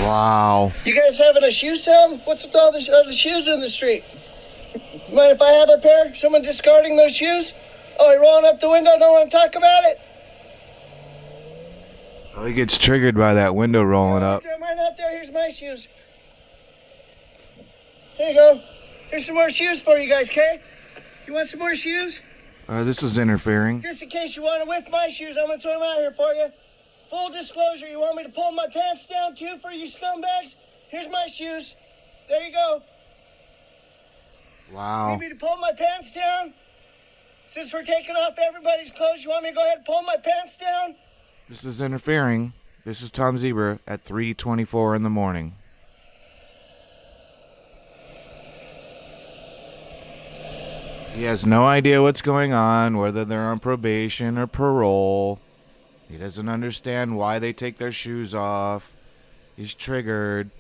Wow. You guys having a shoe sale? What's with all the shoes in the street? Mind if I have a pair? Someone discarding those shoes? Oh, he rolling up the window, don't want to talk about it? Oh, he gets triggered by that window rolling up. Mine out there, here's my shoes. Here you go. Here's some more shoes for you guys, okay? You want some more shoes? This is interfering. Just in case you want to whiff my shoes, I'm going to throw them out here for you. Full disclosure, you want me to pull my pants down too for you scumbags? Here's my shoes. There you go. Wow. You need me to pull my pants down? Since we're taking off everybody's clothes, you want me to go ahead and pull my pants down? This is interfering. This is Tom Zebra at 3:24 in the morning. He has no idea what's going on, whether they're on probation or parole. He doesn't understand why they take their shoes off. He's triggered.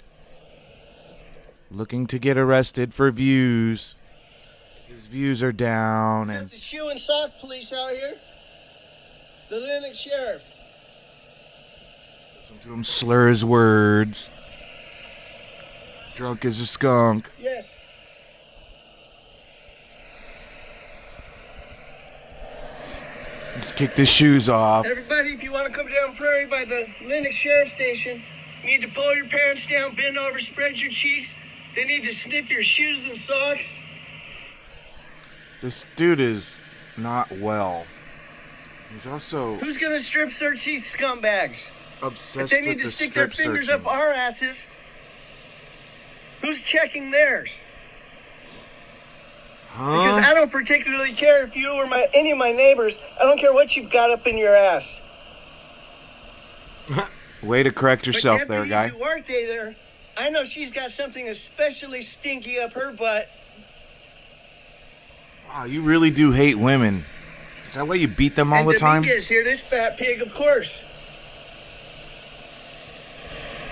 Looking to get arrested for views. His views are down. Got And the shoe and sock police out here. The Lennox Sheriff. listen to him slur his words. Drunk as a skunk. Yes. Just kicked his shoes off. Everybody, if you want to come down Prairie by the Lennox Sheriff Station, you need to pull your pants down, bend over, spread your cheeks. They need to sniff your shoes and socks. This dude is not well. He's also Who's going to strip search these scumbags? obsessed If they need with to the stick their strip fingers searching. up our asses, who's checking theirs? Because Huh? I don't particularly care if you or any of my neighbors. I don't care what you've got up in your ass. Way to correct yourself But there, guy. Deputy Duarte there, I know she's got something especially stinky up her butt. Wow, you really do hate women. Is that why you beat them all And the time? Dominguez here, this fat pig, of course.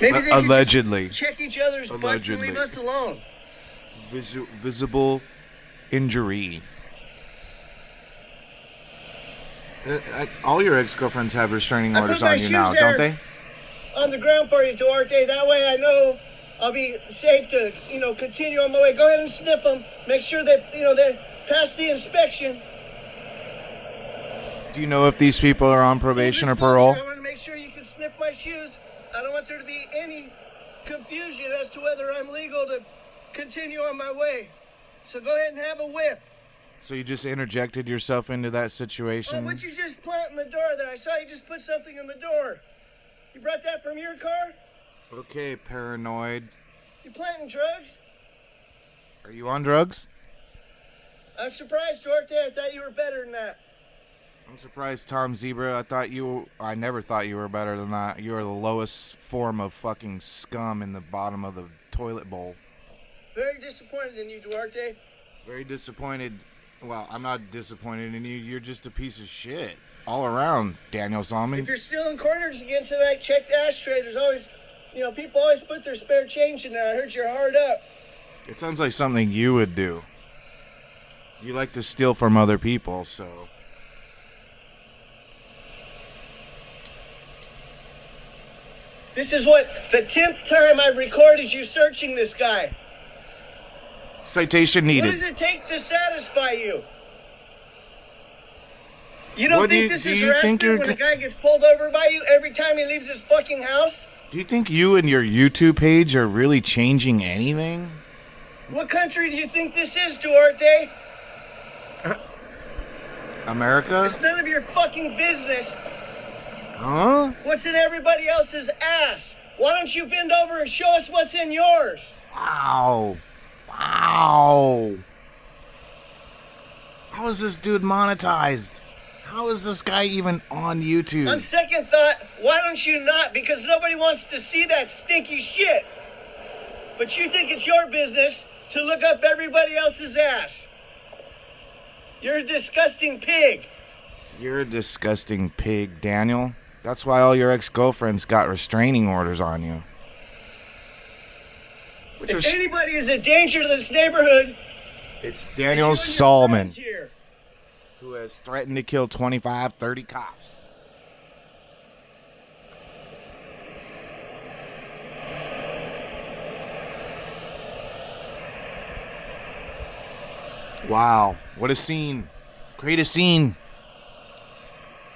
Maybe they could just Allegedly. check each other's butts and Allegedly. leave us alone. Visible injury. All your ex-girlfriends have restraining I put orders my on you shoes now, there. don't they? On the ground for you, Duarte. That way I know I'll be safe to, continue on my way. Go ahead and sniff them. Make sure that, they pass the inspection. Do you know if these people are on probation or parole? I want to make sure you can sniff my shoes. I don't want there to be any confusion as to whether I'm legal to continue on my way. So go ahead and have a whip. So you just interjected yourself into that Oh, situation? what you just plant in the door there? I saw you just put something in the door. You brought that from your car? Okay, paranoid. You planting drugs? Are you on drugs? I'm surprised, Duarte. I thought you were better than that. I'm surprised, Tom Zebra. I never thought you were better than that. You are the lowest form of fucking scum in the bottom of the toilet bowl. Very disappointed in you, Duarte. Very disappointed. Well, I'm not disappointed in you. You're just a piece of shit. All around, Daniel If Solomon. you're stealing quarters again tonight, check the ashtray. There's always, people always put their spare change in there. I heard you're hard up. It sounds like something you would do. You like to steal from other people, so... This is the 10th time I've recorded you searching this guy. Citation What needed. does it take to satisfy you? You don't What do think you- this do is you think harassment you're when a go- guy gets pulled over by you every time he leaves his fucking house? Do you think you and your YouTube page are really changing anything? What country do you think this is, Duarte? America? It's none of your fucking business. Huh? What's in everybody else's ass? Why don't you bend over and show us what's in yours? Wow. Wow. How is this dude monetized? How is this guy even on On YouTube? second thought, why don't you not? Because nobody wants to see that stinky shit. But you think it's your business to look up everybody else's ass. You're a disgusting pig. You're a disgusting pig, Daniel. That's why all your ex-girlfriends got restraining orders on you. Which If are, anybody is a danger to this neighborhood, it's it's Daniel you and your Solomon, friends here. who has threatened to kill 25, 30 cops. Wow, what a scene. Create a scene.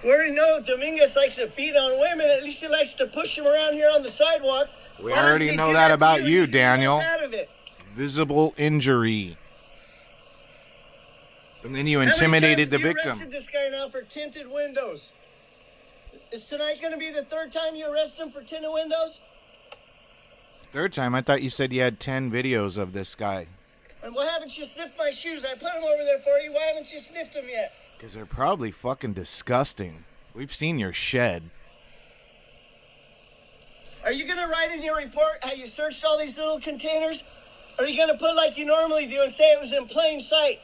We already know Dominguez likes to beat on women. At least he likes to push them around here on the sidewalk. We Why doesn't already he know do that to about and you, get Daniel. out of it? Visible injury. And then you How many intimidated times the have you victim. arrested this guy now for tinted windows? Is tonight going to be the third time you arrest him for tinted windows? Third time, I thought you said you had 10 videos of this guy. And why haven't you sniffed my shoes? I put them over there for you. Why haven't you sniffed them yet? Because they're probably fucking disgusting. We've seen your shed. Are you going to write in your report how you searched all these little containers? Or are you going to put like you normally do and say it was in plain sight?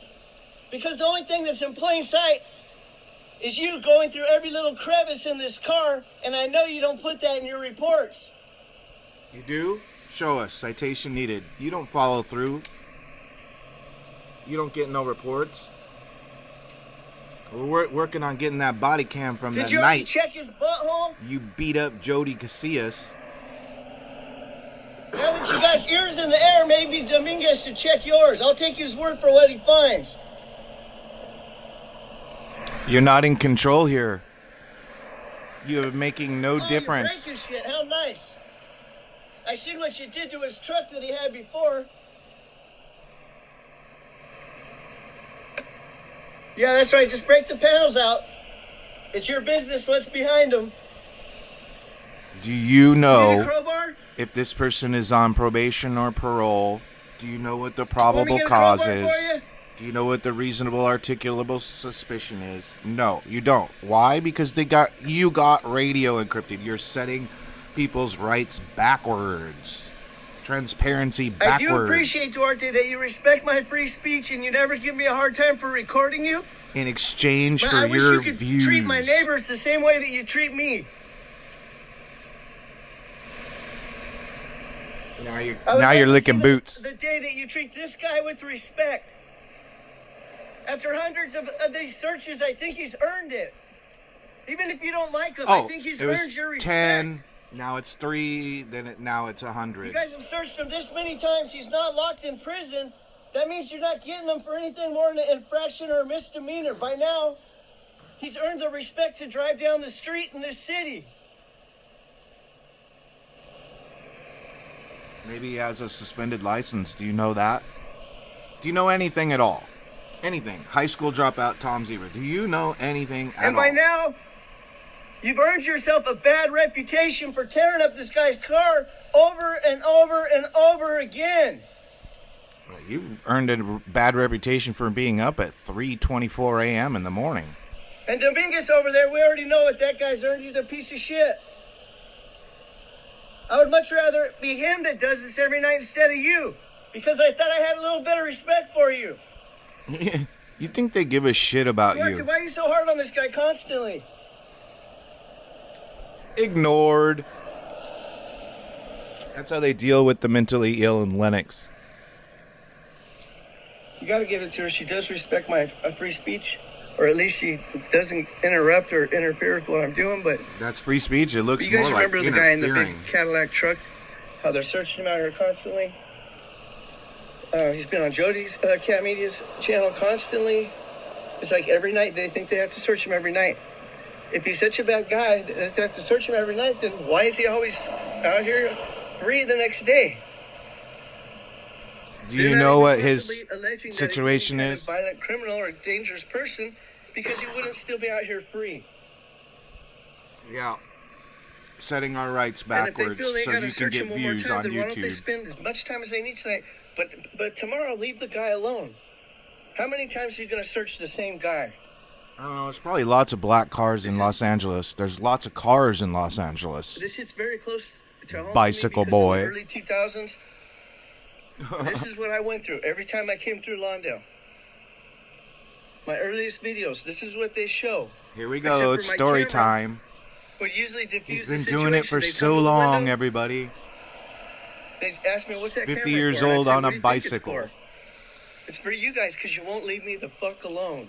Because the only thing that's in plain sight is you going through every little crevice in this car, and I know you don't put that in your reports. You do? Show us. Citation needed. You don't follow through. You don't get no reports. We're working on getting that body cam from Did that you already night check his butthole? you beat up Jody Casillas. Now that you got ears in the air, maybe Dominguez should check yours. I'll take his word for what he finds. You're not in control here. You are making no You're difference. breaking shit. How nice. I seen what you did to his truck that he had before. Yeah, that's right. Just break the panels out. It's your business what's behind them. Do you Need a know crowbar? if this person is on probation or parole? Do you know what the Want me to probable get a cause crowbar is? for you? Do you know what the reasonable articulable suspicion is? No, you don't. Why? Because you got radio encrypted. You're setting people's rights backwards. Transparency backwards. I do appreciate, Duarte, that you respect my free speech and you never give me a hard time for recording you. In exchange But for I wish your you could views. treat my neighbors the same way that you treat me. Now you're, I would now like you're to licking see boots. The day that you treat this guy with respect. After hundreds of these searches, I think he's earned it. Even if you don't like him, I think he's it was earned your respect. 10, now it's 3, now it's You 100. guys have searched him this many times. He's not locked in prison. That means you're not getting him for anything more than an infraction or a misdemeanor. By now, he's earned the respect to drive down the street in this city. Maybe he has a suspended license. Do you know that? Do you know anything at all? Anything. High school dropout Tom Zebra. Do you know anything at And by all? now, you've earned yourself a bad reputation for tearing up this guy's car over and over and over again. Well, you've earned a bad reputation for being up at 3:24 a.m. in the morning. And Dominguez over there, we already know what that guy's earned. He's a piece of shit. I would much rather it be him that does this every night instead of you. Because I thought I had a little bit of respect for you. You think they give a shit about Duarte, you? why are you so hard on this guy constantly? Ignored. That's how they deal with the mentally ill in Lennox. You gotta give it to her. She does respect my free speech. Or at least she doesn't interrupt or interfere with what I'm doing. But That's free speech. It looks you guys more like remember the guy in the interfering. big Cadillac truck? How they're searching him out here constantly? He's been on Jody's Cat Media's channel constantly. It's like every night they think they have to search him every night. If he's such a bad guy, they have to search him every night, then why is he always out here free the next day? Do you know what his situation situation is? A violent criminal or a dangerous person, because he wouldn't still be out here free. Yeah. Setting our rights And if they backwards feel they so gotta you can search get him one more views time, on then why don't they YouTube. spend as much time as they need tonight? But tomorrow, leave the guy alone. How many times are you gonna search the same guy? I don't know. There's probably lots of black cars in Los Angeles. There's lots of cars in Los Angeles. This hits very close to home. Bicycle to me because boy. in the early 2000s. This is what I went through every time I came through Lawndale. My earliest videos. This is what they show. Here we Except go. for It's my story camera. time. Would usually diffuse He's the been doing it situation. for They'd so come to the long, window, everybody. They ask me, what's that 50 camera years for? And I'd old say, on "What a do you think it's bicycle." for?" It's for you guys because you won't leave me the fuck alone.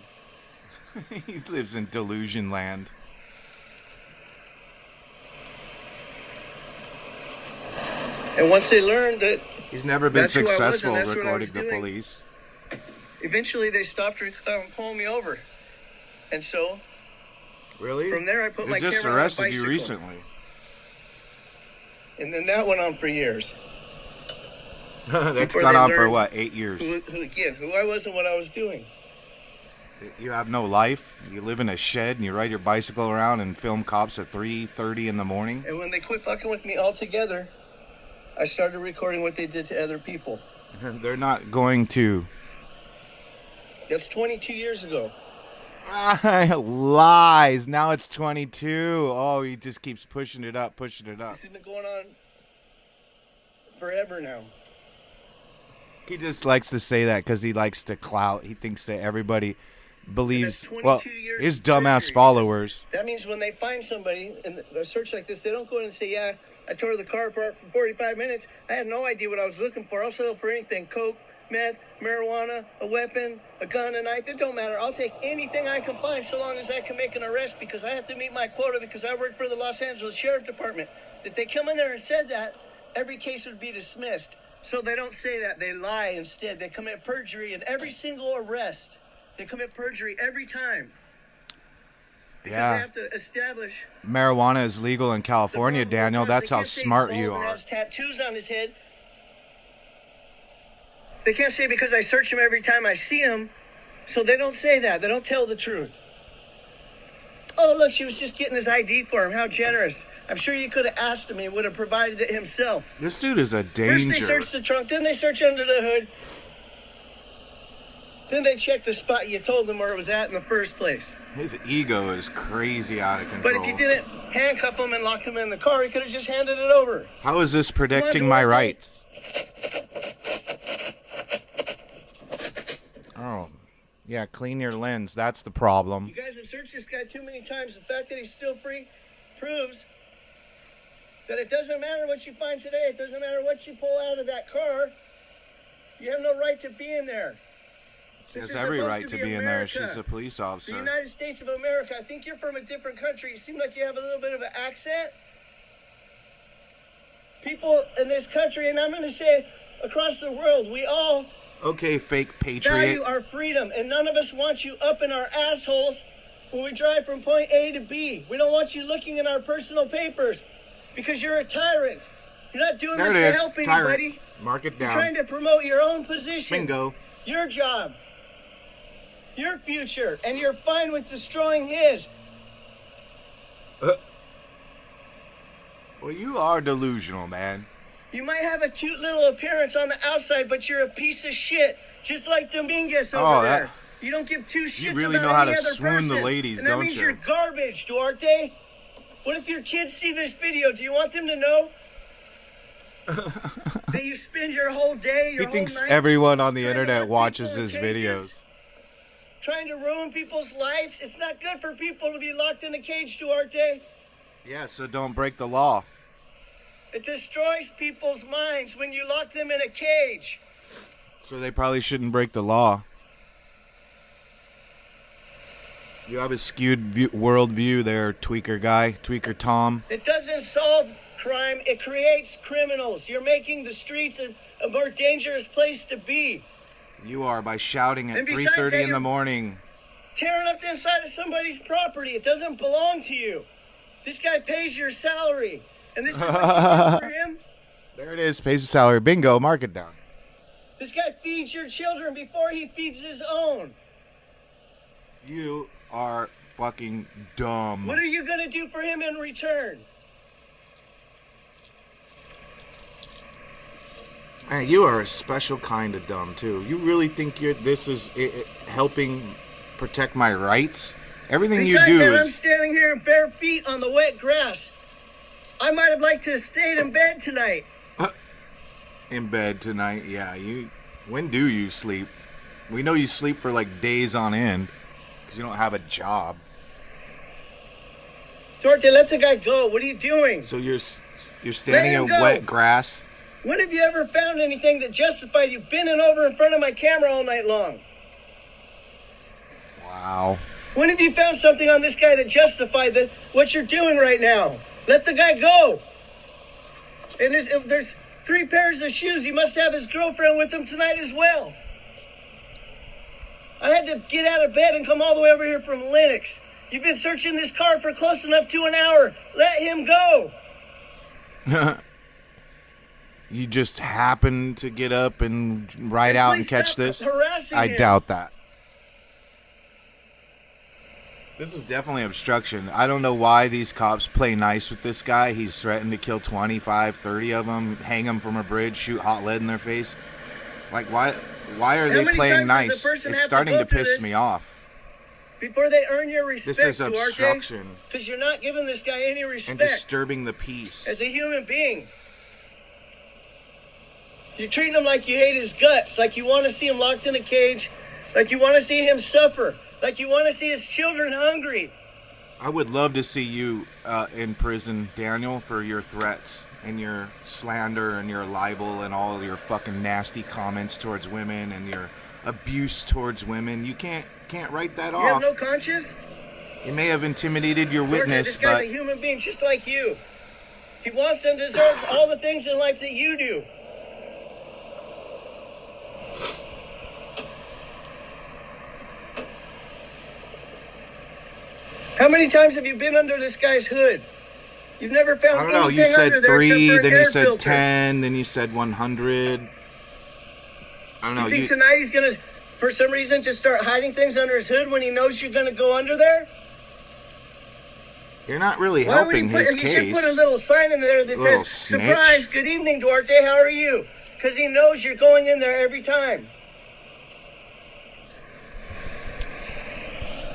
He lives in delusion land. And once they learn that He's never been That's who I was, and successful that's what I recording was the doing. police. Eventually, they stopped pulling me over. And so, Really? from there, I put my They just camera on a arrested you bicycle. recently. And then that went on for years. That's Before gone they on for learned what, 8 years? Who I was and what I was doing. You have no life. You live in a shed and you ride your bicycle around and film cops at 3:30 in the morning. And when they quit fucking with me altogether, I started recording what they did to other people. They're not going to. That's 22 years ago. Lies. Now it's 22. Oh, he just keeps pushing it up. This has been going on forever now. He just likes to say that because he likes the clout. He thinks that everybody believes, that's 22 well, years his of dumbass perjury. followers. That means when they find somebody in a search like this, they don't go in and say, yeah, I tore the car apart for 45 minutes. I had no idea what I was looking for. I'll settle for anything. Coke, meth, marijuana, a weapon, a gun, a knife. It don't matter. I'll take anything I can find so long as I can make an arrest because I have to meet my quota because I work for the Los Angeles Sheriff Department. If they come in there and said that, every case would be dismissed. So they don't say that. They lie instead. They commit perjury in every single arrest. They commit perjury every time. Because they have to establish Marijuana is legal in California, Daniel. That's how smart you are. Has tattoos on his head. They can't say because I search him every time I see him. So they don't say that. They don't tell the truth. Oh, look, she was just getting his ID for him. How generous. I'm sure you could have asked him. He would have provided it himself. This dude is a First danger. they search the trunk, then they search under the hood. Then they check the spot you told them where it was at in the first place. His ego is crazy out of control. But if you didn't handcuff him and lock him in the car, he could have just handed it over. How is this protecting Come on, my Duarte. rights? Oh, yeah, clean your lens. That's the problem. You guys have searched this guy too many times. The fact that he's still free proves that it doesn't matter what you find today. It doesn't matter what you pull out of that car. You have no right to be in there. She This has is every supposed right to to be be in there. America. She's a police The officer. United States of America. I think you're from a different country. You seem like you have a little bit of an accent. People in this country, and I'm going to say across the world, we all Okay, fake value patriot. our freedom, and none of us want you up in our assholes when we drive from point A to B. We don't want you looking in our personal papers because you're a tyrant. You're not doing There this it to is. help Tyrant. anybody. Mark it You're trying down. to promote your own position. Bingo. Your job. Your future. And you're fine with destroying his. Well, you are delusional, man. You might have a cute little appearance on the outside, but you're a piece of shit. Just like Dominguez over Oh, there. You don't give two shits really about know how any to other swoon the person. ladies, and that don't means you? you're garbage, Duarte. What if your kids see this video? Do you want them to know that you spend your whole day, He your whole thinks night everyone on the trying to internet lock watches people in his cages? videos. Trying to ruin people's lives? It's not good for people to be locked in a cage, Duarte. Yeah, so don't break the law. It destroys people's minds when you lock them in a cage. So they probably shouldn't break the law. You have a skewed world view there, tweaker guy, tweaker Tom. It doesn't solve crime, it creates criminals. You're making the streets a more dangerous place to be. You are by shouting at And besides 3:30 that, in the you're- morning. Tearing up the inside of somebody's property. It doesn't belong to you. This guy pays your salary. And this is what you do for him? There it is, pays the salary. Bingo, mark it down. This guy feeds your children before he feeds his own. You are fucking dumb. What are you going to do for him in return? Man, you are a special kind of dumb too. You really think this is helping protect my rights? Everything Besides you do that, I'm is standing here in bare feet on the wet grass. I might have liked to have stayed in bed tonight. in bed tonight. Yeah, you. When do you sleep? We know you sleep for like days on end because you don't have a job. Dorothy, let the guy go. What are you doing? So you're standing Let in him go. wet grass. When have you ever found anything that justified you bending over in front of my camera all night long? Wow. When have you found something on this guy that justified what you're doing right now? Let the guy go. And if there's 3 pairs of shoes. He must have his girlfriend with him tonight as well. I had to get out of bed and come all the way over here from Lennox. You've been searching this car for close enough to an hour. Let him go. You just happen to get up and ride out and catch this? Harassing I him. doubt that. This is definitely obstruction. I don't know why these cops play nice with this guy. He's threatened to kill 25, 30 of them, hang them from a bridge, shoot hot lead in their face. Like, why are they playing nice? It's starting to piss me off. Before they earn your respect, This is obstruction. Because you're not giving this guy any respect. And disturbing the peace. As a human being. You're treating him like you hate his guts, like you want to see him locked in a cage, like you want to see him suffer, like you want to see his children hungry. I would love to see you in prison, Daniel, for your threats and your slander and your libel and all your fucking nasty comments towards women and your abuse towards women. You can't write that You off. have no conscience? You may have intimidated your witness, This guy's but a human being just like you. He wants and deserves all the things in life that you do. How many times have you been under this guy's hood? You've never found I don't know. You anything said under there 3, except for an then you air said filter. 10, then you said 100. I don't know. You think tonight he's gonna, for some reason, just start hiding things under his hood when he knows you're gonna go under there? You're not really Why would he helping put, his you case. should put a little sign in there that Little says, snitch. "Surprise, good evening, Duarte, how are you?" Because he knows you're going in there every time.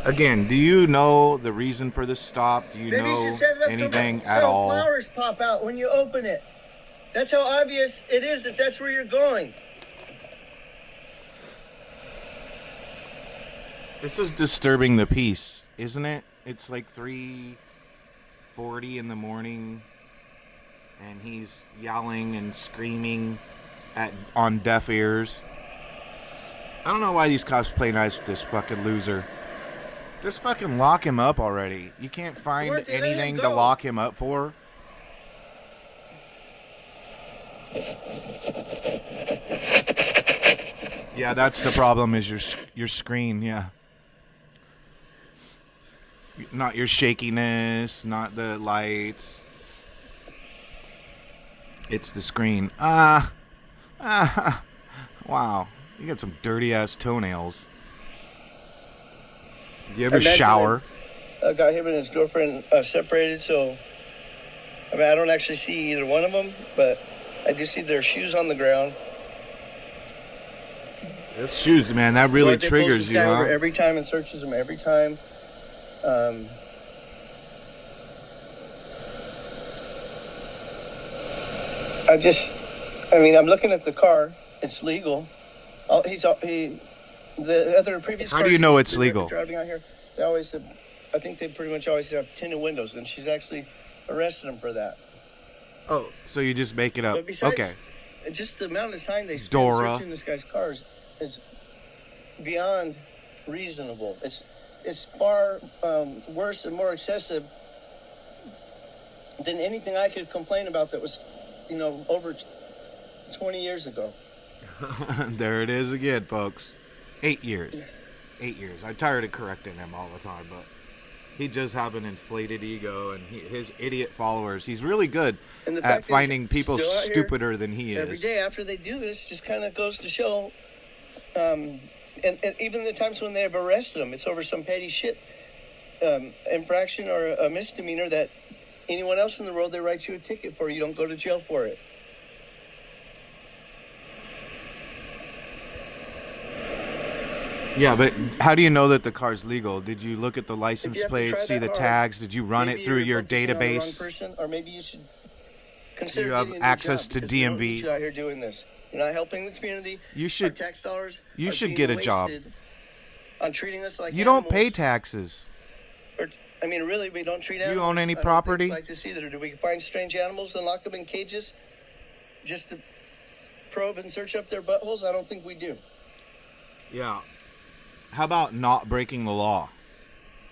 Again, do you know the reason for this stop? Do you Maybe you know should set it up anything so at all? flowers pop out when you open it. That's how obvious it is that that's where you're going. This is disturbing the peace, isn't it? It's like 3:40 in the morning, and he's yelling and screaming on deaf ears. I don't know why these cops play nice with this fucking loser. Just fucking lock him up already. You can't find Duarte, let him anything to go. lock him up for. Yeah, that's the problem. Is your screen? Yeah. Not your shakiness, not the lights. It's the screen. Wow. You got some dirty ass toenails. Do you ever Imagine shower? I got him and his girlfriend separated, so I mean I don't actually see either one of them, but I do see their shoes on the ground. This shoes, man, that really Duarte pulls triggers this you, guy huh? over every time and searches him every time. I'm looking at the car. It's legal. The other previous. How do you know it's legal? Driving out here, they always have, I think they pretty much always have tinted windows, and she's actually arrested him for that. Oh, so you just make it up? But besides, Okay. just the amount of time they spend Dora. searching this guy's cars is beyond reasonable. It's far worse and more excessive than anything I could complain about that was, over 20 years ago. There it is again, folks. 8 years. 8 years. I'm tired of correcting him all the time, but he does have an inflated ego, and his idiot followers. He's really good And the at fact that finding he's people still out here stupider than he Every is. day after they do this, just kind of goes to show, and even the times when they have arrested him, it's over some petty shit infraction or a misdemeanor that anyone else in the world, they write you a ticket for. You don't go to jail for it. Yeah, but how do you know that the car's legal? Did you look at the license If you have to plate, try see that the hard, tags? Did you run Maybe it through you're your focusing on the wrong database? person, or maybe you should consider You have getting a new access job, to because we don't DMV. need you out here doing this. You're not helping the community. You Our should. tax dollars. You are should being get a job. wasted on treating us like You don't pay animals. taxes. Really, we don't treat You animals. own any I don't think property? like this either. Do we find strange animals and lock them in cages just to probe and search up their buttholes? I don't think we do. Yeah. How about not breaking the law?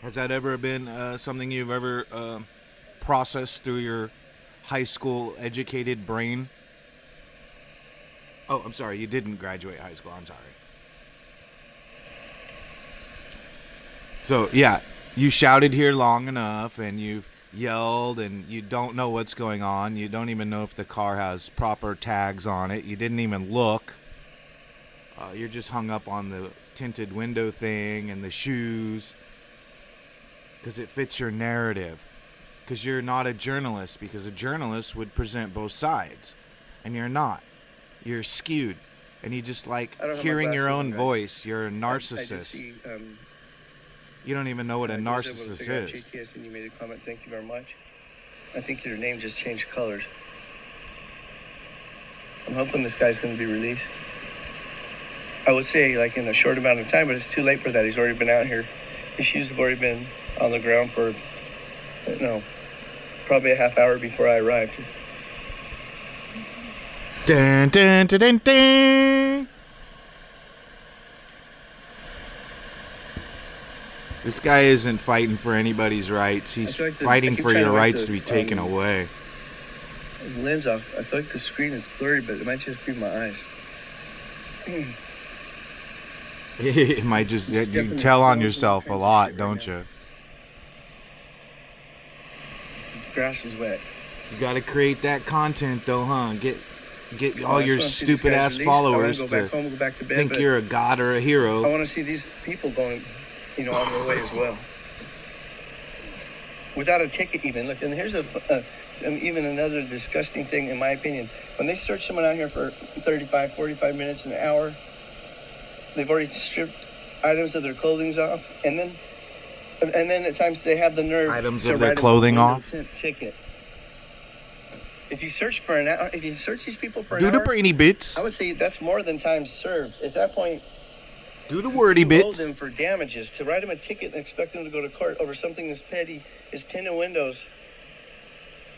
Has that ever been something you've ever processed through your high school educated brain? Oh, I'm sorry. You didn't graduate high school. I'm sorry. So, yeah, you shouted here long enough and you've yelled and you don't know what's going on. You don't even know if the car has proper tags on it. You didn't even look. You're just hung up on the tinted window thing and the shoes because it fits your narrative. Because you're not a journalist, because a journalist would present both sides. And you're not. You're skewed. And you just like I don't have my hearing your glasses own on, guys. voice. You're a I just narcissist. see, You don't even know what a I was able to narcissist figure out is. JTS, and you made a comment. Thank you very much. I think your name just changed colors. I'm hoping this guy's going to be released. I would say like in a short amount of time, but it's too late for that. He's already been out here. His shoes have already been on the ground for, probably a half hour before I arrived. Dun, dun, dun, dun, dun. This guy isn't fighting for anybody's rights. He's I fighting keep for trying your to wipe rights the, to be taken away. lens off. I feel like the screen is blurry, but it might just be my eyes. It might just, you Stepping tell in on stones yourself a and lot, shit right don't now. you? The grass is wet. You got to create that content though, huh? Get Well, all I just your wanna see these stupid guys ass released. I wanna followers go back to home, go back to bed, think but you're a god or a I hero. want to see these people going, on their way as well. Without a ticket even. Look, and here's even another disgusting thing in my opinion. When they search someone out here for 35, 45 minutes, an hour, they've already stripped items of their clothing off, and then at times they have the nerve Items to of their write a clothing window off? tint ticket. If you search for an hour, if you search these people for an Do the hour, brainy bits. I would say that's more than time served. At that point, Do the wordy you owe bits. them for damages. To write them a ticket and expect them to go to court over something as petty as tinted windows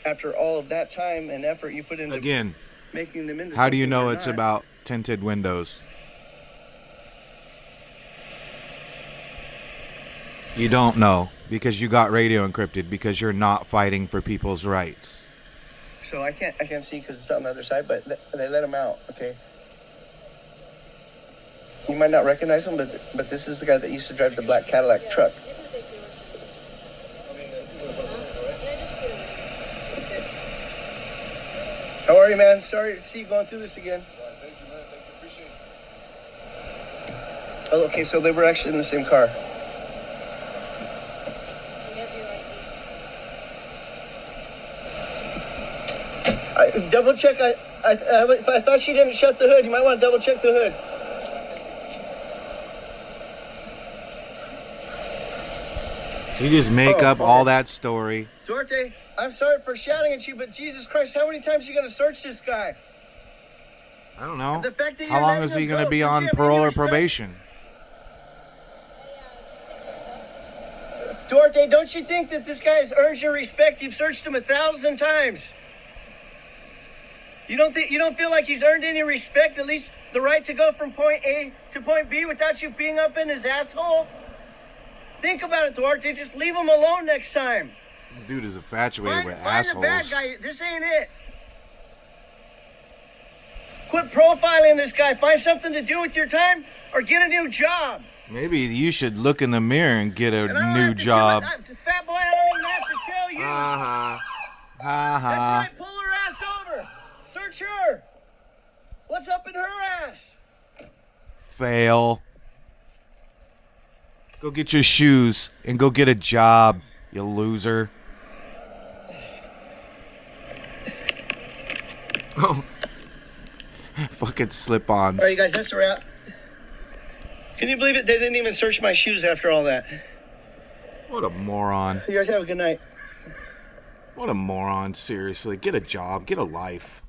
after all of that time and effort you put into Again, making them into how do you something know they're it's not. about tinted windows? You don't know because you got radio encrypted because you're not fighting for people's rights. So I can't see because it's on the other side, but they let him out. Okay. You might not recognize him, but this is the guy that used to drive the black Cadillac truck. How are you, man? Sorry to see you going through this again. Thank you, man. Thank you. Appreciate it. Oh, okay, so they were actually in the same car. Double check. If I thought she didn't shut the hood, you might want to double check the hood. You just make Oh, up all that story. Duarte, I'm sorry for shouting at you, but Jesus Christ, how many times are you going to search this guy? I don't know. The fact that How you're long letting is he him going to go, be don't you on have parole any or respect? probation? Duarte, don't you think that this guy has earned your respect? You've searched him 1,000 times. You don't feel like he's earned any respect, at least the right to go from point A to point B without you being up in his asshole? Think about it, Duarte. Just leave him alone next time. Dude is infatuated with Find the bad assholes. guy. This ain't it. Quit profiling this guy. Find something to do with your time or get a new job. Maybe you should look in the mirror and get a And I don't new have to jobb. tell it. Fat boy, I don't even have to tell you. Ha That's ha. right. Pull her ass over. Search her. What's up in her ass? Fail. Go get your shoes and go get a job, you loser. Oh. Fucking slip-ons. All right, you guys, that's a wrap. Can you believe it? They didn't even search my shoes after all that. What a moron. You guys have a good night. What a moron, seriously. Get a job. Get a life.